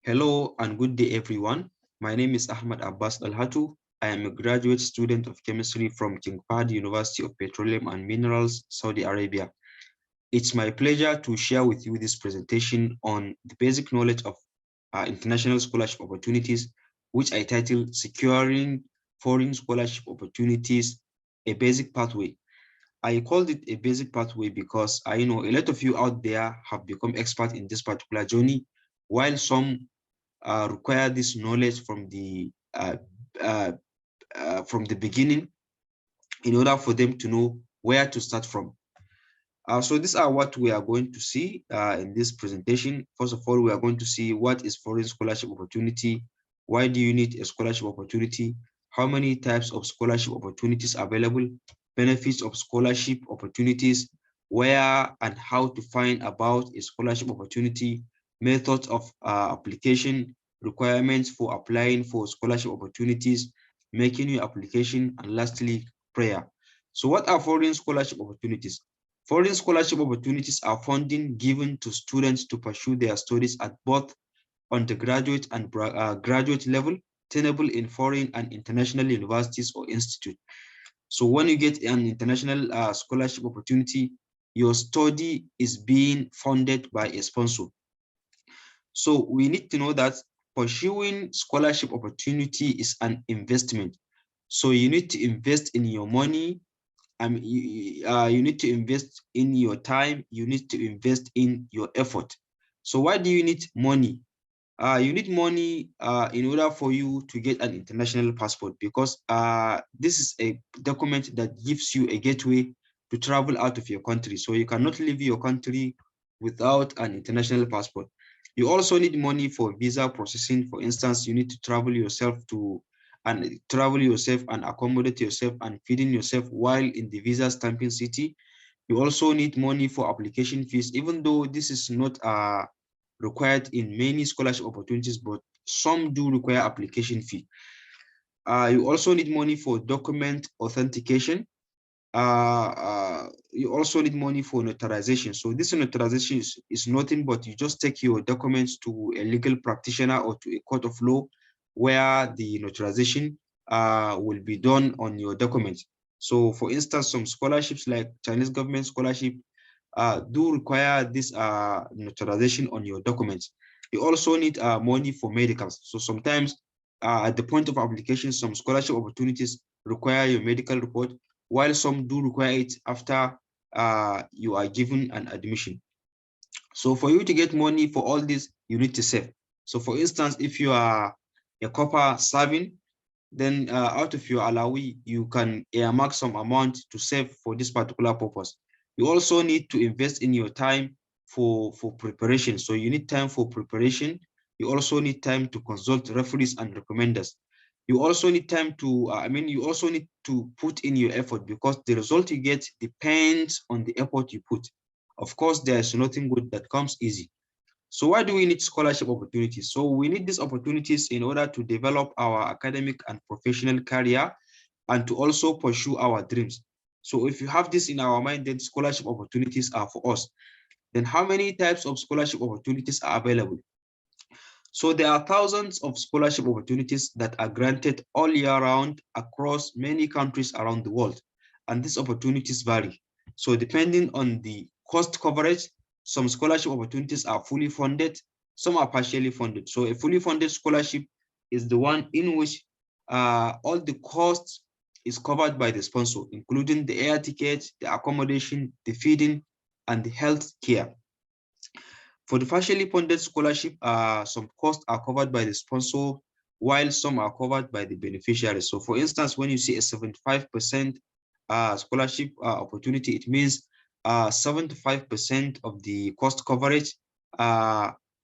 Hello and good day, everyone. My name is Ahmad Abbas Alhatu. I am a graduate student of chemistry from King Fahd University of Petroleum and Minerals, Saudi Arabia. It's my pleasure to share with you this presentation on the basic knowledge of international scholarship opportunities, which I titled Securing Foreign Scholarship Opportunities, a Basic Pathway. I called it a basic pathway because I know a lot of you out there have become expert in this particular journey, while some require this knowledge uh, from the beginning in order for them to know where to start from. So these are what we are going to see in this presentation. First of all, we are going to see what is foreign scholarship opportunity, why do you need a scholarship opportunity, how many types of scholarship opportunities are available, benefits of scholarship opportunities, where and how to find about a scholarship opportunity, methods of application, requirements for applying for scholarship opportunities, making your application, and lastly, prayer. So what are foreign scholarship opportunities? Foreign scholarship opportunities are funding given to students to pursue their studies at both undergraduate and graduate level, tenable in foreign and international universities or institutes. So when you get an international scholarship opportunity, your study is being funded by a sponsor. So we need to know that pursuing scholarship opportunity is an investment. So you need to invest in your money. You need to invest in your time. You need to invest in your effort. So why do you need money? You need money in order for you to get an international passport, because this is a document that gives you a gateway to travel out of your country. So you cannot leave your country without an international passport. You also need money for visa processing. For instance, you need to travel yourself and accommodate yourself and feeding yourself while in the visa stamping city. You also need money for application fees, even though this is not required in many scholarship opportunities, but some do require application fee. You also need money for document authentication. You also need money for notarization. So this notarization is nothing but you just take your documents to a legal practitioner or to a court of law where the notarization will be done on your documents. So for instance, some scholarships like Chinese government scholarship do require this notarization on your documents. You also need money for medicals. So sometimes at the point of application, some scholarship opportunities require your medical report, while some do require it after you are given an admission. So for you to get money for all this, you need to save. So for instance, if you are a copper serving, then out of your allowee, you can earmark some amount to save for this particular purpose. You also need to invest in your time for preparation. So you need time for preparation. You also need time to consult referees and recommenders. You also need time to, you also need to put in your effort, because the result you get depends on the effort you put. Of course, there's nothing good that comes easy. So why do we need scholarship opportunities? So we need these opportunities in order to develop our academic and professional career and to also pursue our dreams. So if you have this in our mind, then scholarship opportunities are for us. Then how many types of scholarship opportunities are available? So there are thousands of scholarship opportunities that are granted all year round across many countries around the world. And these opportunities vary. So depending on the cost coverage, some scholarship opportunities are fully funded, some are partially funded. So a fully funded scholarship is the one in which all the costs is covered by the sponsor, including the air ticket, the accommodation, the feeding, and the health care. For the partially funded scholarship, some costs are covered by the sponsor, while some are covered by the beneficiary. So for instance, when you see a 75% scholarship opportunity, it means 75% of the cost coverage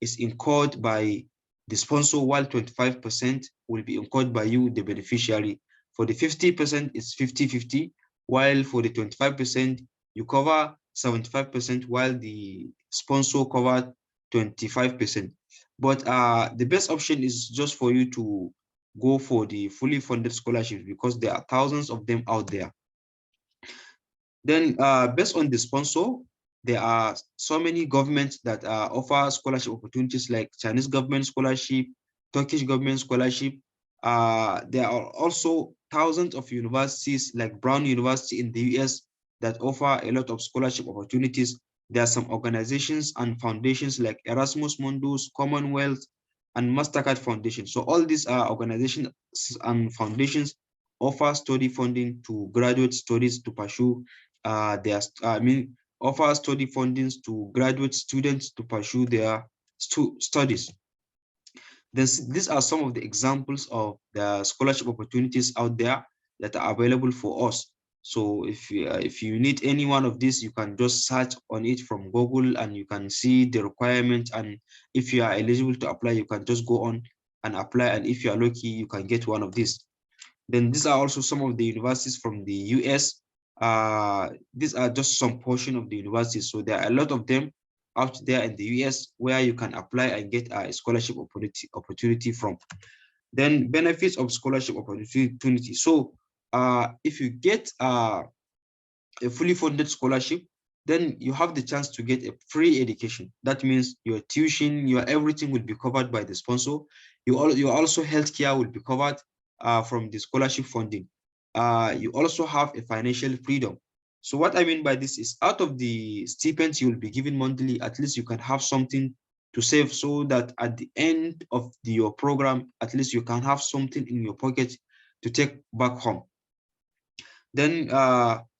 is incurred by the sponsor, while 25% will be incurred by you, the beneficiary. For the 50%, it's 50-50, while for the 25%, you cover 75%, while the sponsor covered 25%. But the best option is just for you to go for the fully funded scholarships, because there are thousands of them out there. Then based on the sponsor, there are so many governments that offer scholarship opportunities, like Chinese government scholarship, Turkish government scholarship. There are also thousands of universities like Brown University in the US that offer a lot of scholarship opportunities. There are some organizations and foundations like Erasmus Mundus, Commonwealth, and MasterCard Foundation. So all these organizations and foundations offer study funding to graduate studies to pursue offer study fundings to graduate students to pursue their studies. These are some of the examples of the scholarship opportunities out there that are available for us. So if you need any one of these, you can just search on it from Google and you can see the requirements. And if you are eligible to apply, you can just go on and apply. And if you are lucky, you can get one of these. Then these are also some of the universities from the US. These are just some portion of the universities. So there are a lot of them out there in the US where you can apply and get a scholarship opportunity from. Then benefits of scholarship opportunity. So if you get a fully funded scholarship, then you have the chance to get a free education. That means your tuition, your everything will be covered by the sponsor. Your also healthcare will be covered from the scholarship funding. You also have a financial freedom. So what I mean by this is, out of the stipends you will be given monthly, at least you can have something to save, so that at the end of your program, at least you can have something in your pocket to take back home. Then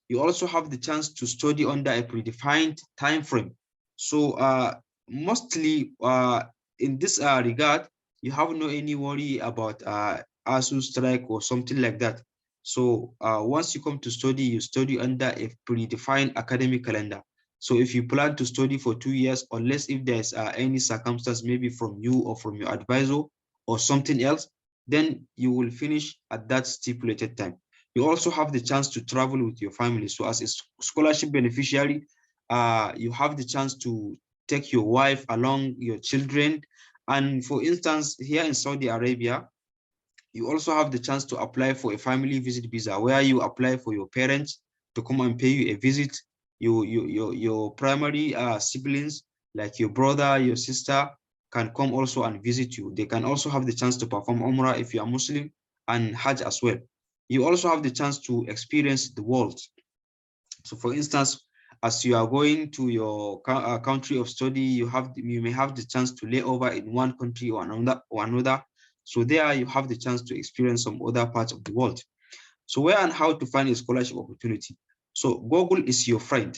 you also have the chance to study under a predefined time frame. So mostly in this regard, you have no any worry about ASU strike or something like that. So once you come to study, you study under a predefined academic calendar. So if you plan to study for 2 years, unless if there's any circumstance, maybe from you or from your advisor or something else, then you will finish at that stipulated time. You also have the chance to travel with your family. So as a scholarship beneficiary, you have the chance to take your wife along, your children. And for instance, here in Saudi Arabia, you also have the chance to apply for a family visit visa, where you apply for your parents to come and pay you a visit. Your primary siblings, like your brother, your sister, can come also and visit you. They can also have the chance to perform Umrah if you are Muslim, and Hajj as well. You also have the chance to experience the world. So for instance, as you are going to your country of study, you may have the chance to lay over in one country or another. So there you have the chance to experience some other parts of the world. So where and how to find a scholarship opportunity? So Google is your friend.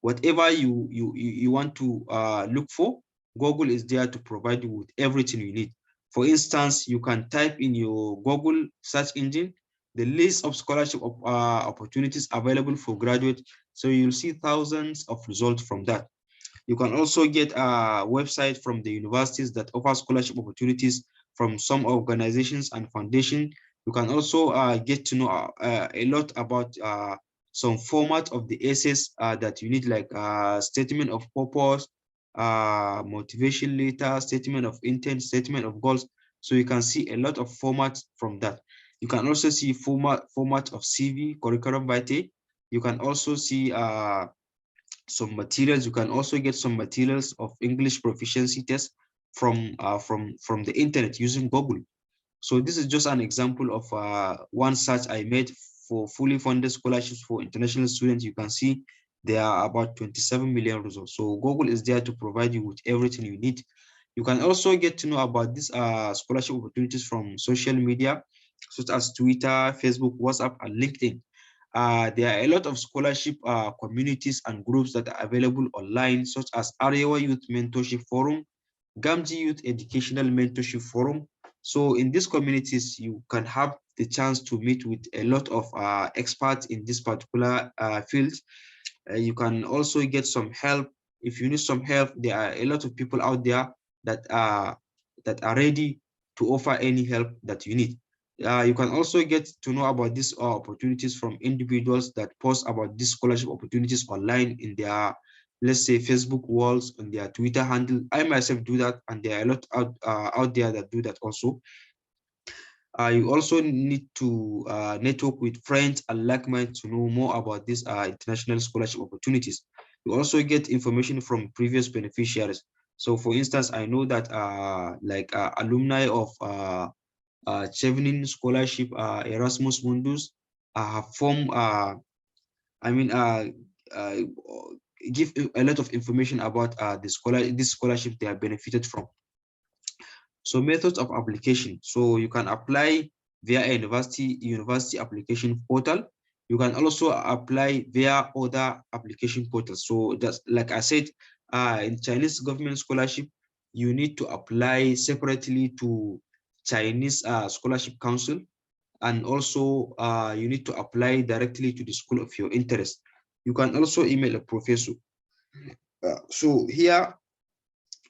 Whatever you want to look for, Google is there to provide you with everything you need. For instance, you can type in your Google search engine the list of scholarship opportunities available for graduates. So you'll see thousands of results from that. You can also get a website from the universities that offer scholarship opportunities from some organizations and foundations. You can also get to know a lot about some format of the essays that you need, like statement of purpose, motivation letter, statement of intent, statement of goals. So you can see a lot of formats from that. You can also see format of CV, curriculum vitae. You can also see some materials. You can also get some materials of English proficiency test from the internet using Google. So this is just an example of one search I made for fully funded scholarships for international students. You can see there are about 27 million results. So Google is there to provide you with everything you need. You can also get to know about these scholarship opportunities from social media, such as Twitter, Facebook, WhatsApp, and LinkedIn. There are a lot of scholarship communities and groups that are available online, such as Arewa Youth Mentorship Forum, Gamji Youth Educational Mentorship Forum. So in these communities, you can have the chance to meet with a lot of experts in this particular field. You can also get some help. If you need some help, there are a lot of people out there that are ready to offer any help that you need. You can also get to know about these opportunities from individuals that post about these scholarship opportunities online in their, let's say, Facebook walls, on their Twitter handle. I myself do that, and there are a lot out there that do that also. You also need to network with friends and like-minded to know more about these international scholarship opportunities. You also get information from previous beneficiaries. So for instance, I know that alumni of Chevening Scholarship, Erasmus Mundus, have formed, I mean, uh, give a lot of information about this scholarship they have benefited from. So methods of application. So you can apply via a university application portal. You can also apply via other application portals. So that's like I said, in Chinese government scholarship, you need to apply separately to Chinese Scholarship Council, and also you need to apply directly to the school of your interest. You can also email a professor. So here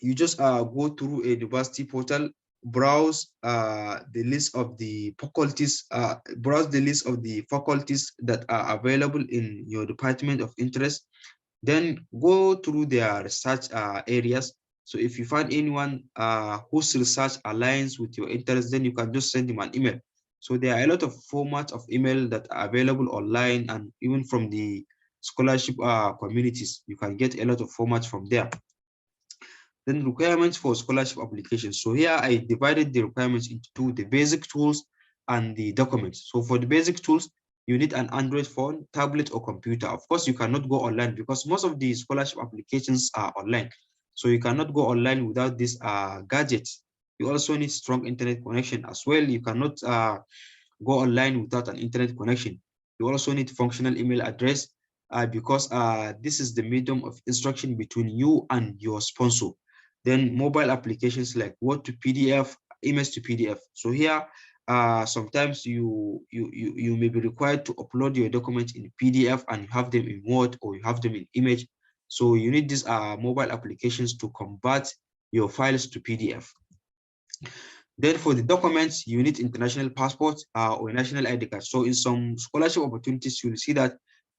you just go through a university portal, browse the list of the faculties, that are available in your department of interest. Then go through their research areas. So if you find anyone whose research aligns with your interest, then you can just send him an email. So there are a lot of formats of email that are available online, and even from the scholarship communities, you can get a lot of formats from there. Then requirements for scholarship application. So here I divided the requirements into two: the basic tools and the documents. So for the basic tools, you need an Android phone, tablet, or computer. Of course, you cannot go online because most of the scholarship applications are online. So you cannot go online without this gadgets. You also need strong internet connection as well. You cannot go online without an internet connection. You also need functional email address because this is the medium of instruction between you and your sponsor. Then mobile applications like Word to PDF, image to PDF. So here, sometimes you may be required to upload your documents in PDF and you have them in Word or you have them in image. So you need these mobile applications to convert your files to PDF. Then for the documents, you need international passport or a national ID card. So in some scholarship opportunities, you'll see that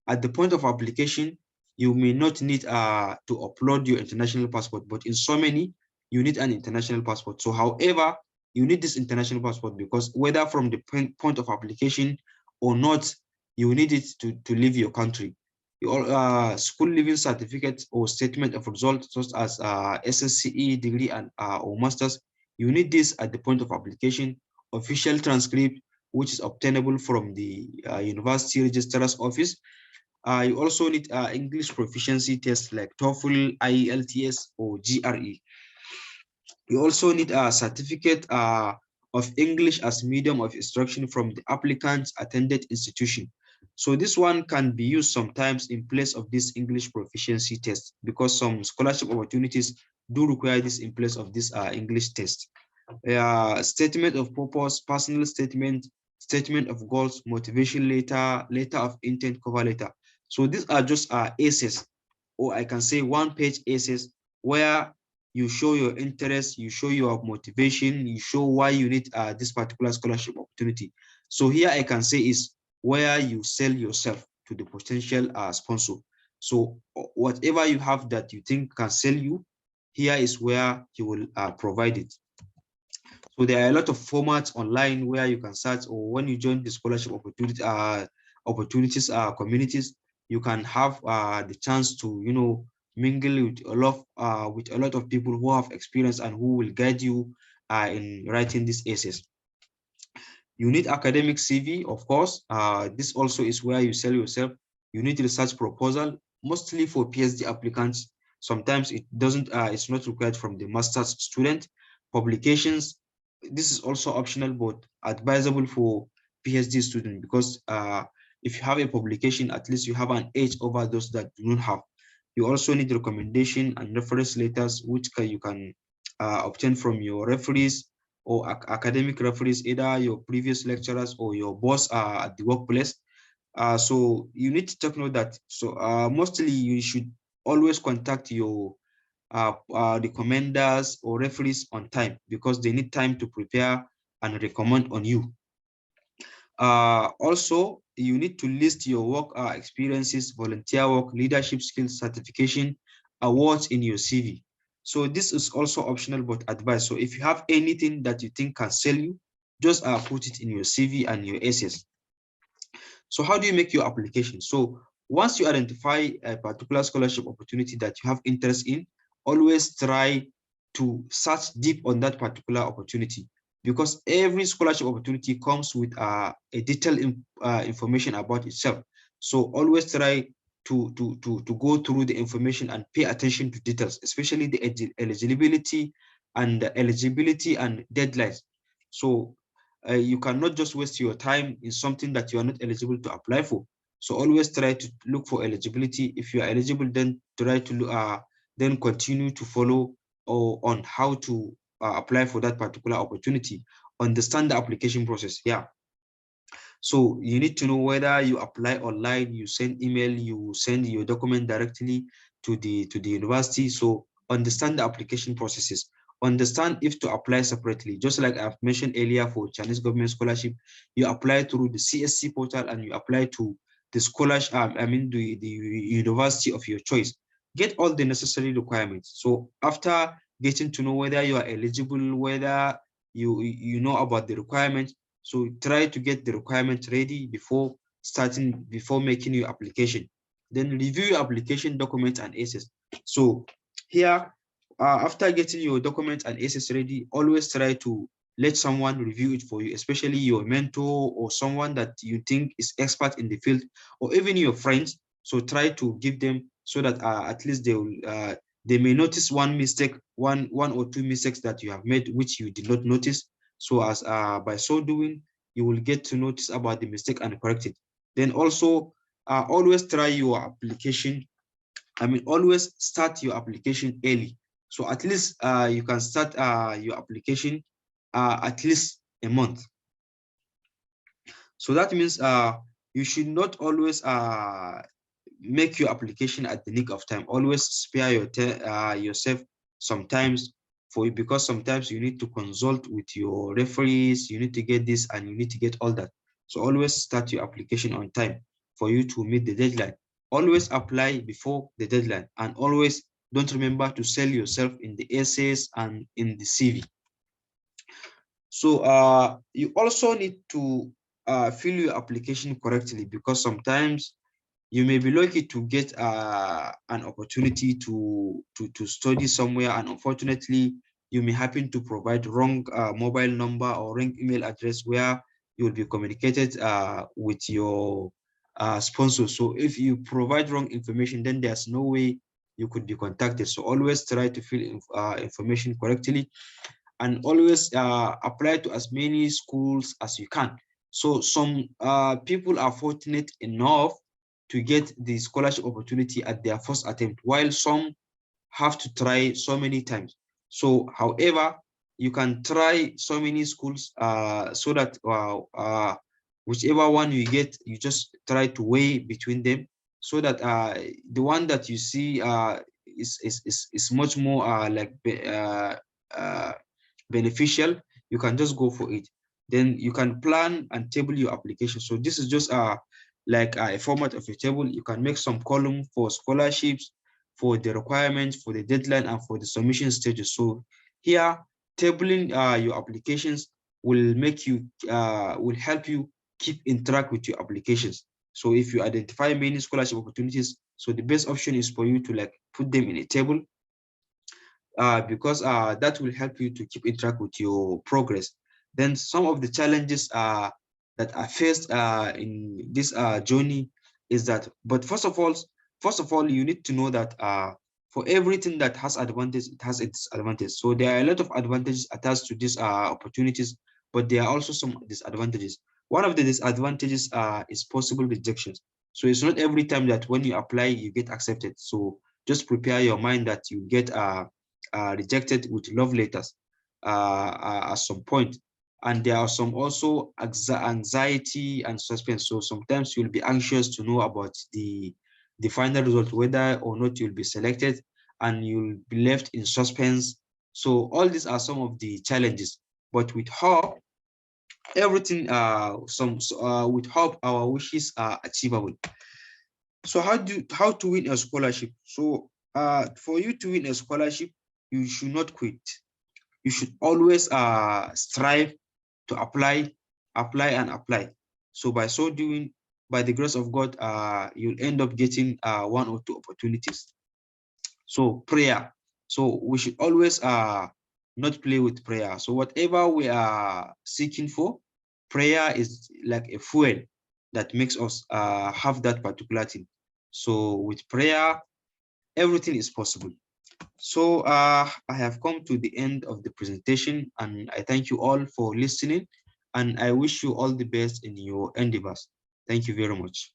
at the point of application, you may not need to upload your international passport, but in so many, you need an international passport. So however, you need this international passport because whether from the point of application or not, you need it to leave your country. Your school leaving certificate or statement of results, such as SSCE degree and or masters, you need this at the point of application. Official transcript, which is obtainable from the university registrar's office. You also need English proficiency tests like TOEFL, IELTS, or GRE. You also need a certificate of English as medium of instruction from the applicant's attended institution. So this one can be used sometimes in place of this English proficiency test because some scholarship opportunities do require this in place of this English test. Statement of purpose, personal statement, statement of goals, motivation letter, letter of intent, cover letter. So these are just essays, or I can say one-page essays where you show your interest, you show your motivation, you show why you need this particular scholarship opportunity. So here I can say is where you sell yourself to the potential sponsor. So whatever you have that you think can sell you, here is where you will provide it. So there are a lot of formats online where you can search, or when you join the scholarship opportunities communities, you can have the chance to mingle with a lot of people who have experience and who will guide you in writing these essays. You need academic CV, of course. This also is where you sell yourself. You need research proposal, mostly for PhD applicants. Sometimes it doesn't, it's not required from the master's student. Publications, this is also optional, but advisable for PhD student because if you have a publication, at least you have an edge over those that do not have. You also need recommendation and reference letters, which you can obtain from your referees or academic referees, either your previous lecturers or your boss at the workplace. So you need to take note that mostly you should always contact your the commanders or referees on time because they need time to prepare and recommend on you. Also, you need to list your work experiences, volunteer work, leadership skills, certification, awards in your CV. So this is also optional but advice. So if you have anything that you think can sell you, just put it in your CV and your essays. So how do you make your application? So once you identify a particular scholarship opportunity that you have interest in, always try to search deep on that particular opportunity, because every scholarship opportunity comes with a detailed information about itself. So always try to go through the information and pay attention to details, especially the eligibility and deadlines. So you cannot just waste your time in something that you are not eligible to apply for. So always try to look for eligibility. If you are eligible, then try to then continue to follow or on how to apply for that particular opportunity. Understand the application process. Yeah. So you need to know whether you apply online, you send email, you send your document directly to the university. So understand the application processes. Understand if to apply separately. Just like I've mentioned earlier, for Chinese government scholarship, you apply through the CSC portal and you apply to the scholarship, the university of your choice. Get all the necessary requirements. So after getting to know whether you are eligible, whether you know about the requirements, so try to get the requirements ready before making your application. Then review your application documents and essays. So here, after getting your documents and essays ready, always try to let someone review it for you, especially your mentor or someone that you think is expert in the field, or even your friends. So try to give them, so that at least they may notice one mistake, one or two mistakes that you have made, which you did not notice. So as by so doing, you will get to notice about the mistake and correct it. Then also, always try your application. Always start your application early. So at least you can start your application at least a month. So that means you should not always make your application at the nick of time. Always spare yourself sometimes because sometimes you need to consult with your referees, you need to get this and you need to get all that. So always start your application on time for you to meet the deadline. Always apply before the deadline, and always don't remember to sell yourself in the essays and in the CV. So you also need to fill your application correctly, because sometimes you may be lucky to get an opportunity to study somewhere, and unfortunately, you may happen to provide wrong mobile number or wrong email address where you will be communicated with your sponsor. So if you provide wrong information, then there's no way you could be contacted. So always try to fill information correctly, and always apply to as many schools as you can. So some people are fortunate enough to get the scholarship opportunity at their first attempt, while some have to try so many times. So, however, you can try so many schools so that whichever one you get, you just try to weigh between them, so that the one that you see is much more beneficial, you can just go for it. Then you can plan and table your application. So this is just like a format of a table. You can make some column for scholarships, for the requirements, for the deadline, and for the submission stages. So here, tabling your applications will help you keep in track with your applications. So if you identify many scholarship opportunities, so the best option is for you to like put them in a table, because that will help you to keep in track with your progress. Then some of the challenges that are faced in this journey is that, but first of all, you need to know that for everything that has advantage, it has its disadvantage. So there are a lot of advantages attached to these opportunities, but there are also some disadvantages. One of the disadvantages is possible rejections. So it's not every time that when you apply, you get accepted. So just prepare your mind that you get rejected with love letters at some point. And there are some also anxiety and suspense. So sometimes you'll be anxious to know about the final result, whether or not you'll be selected, and you'll be left in suspense. So all these are some of the challenges. But with hope, everything with hope, our wishes are achievable. So how to win a scholarship? So for you to win a scholarship, you should not quit. You should always strive to apply. So by so doing, by the grace of God, you'll end up getting one or two opportunities. So prayer. So we should always not play with prayer. So whatever we are seeking for, prayer is like a fuel that makes us have that particular thing. So with prayer, everything is possible. So I have come to the end of the presentation, and I thank you all for listening, and I wish you all the best in your endeavors. Thank you very much.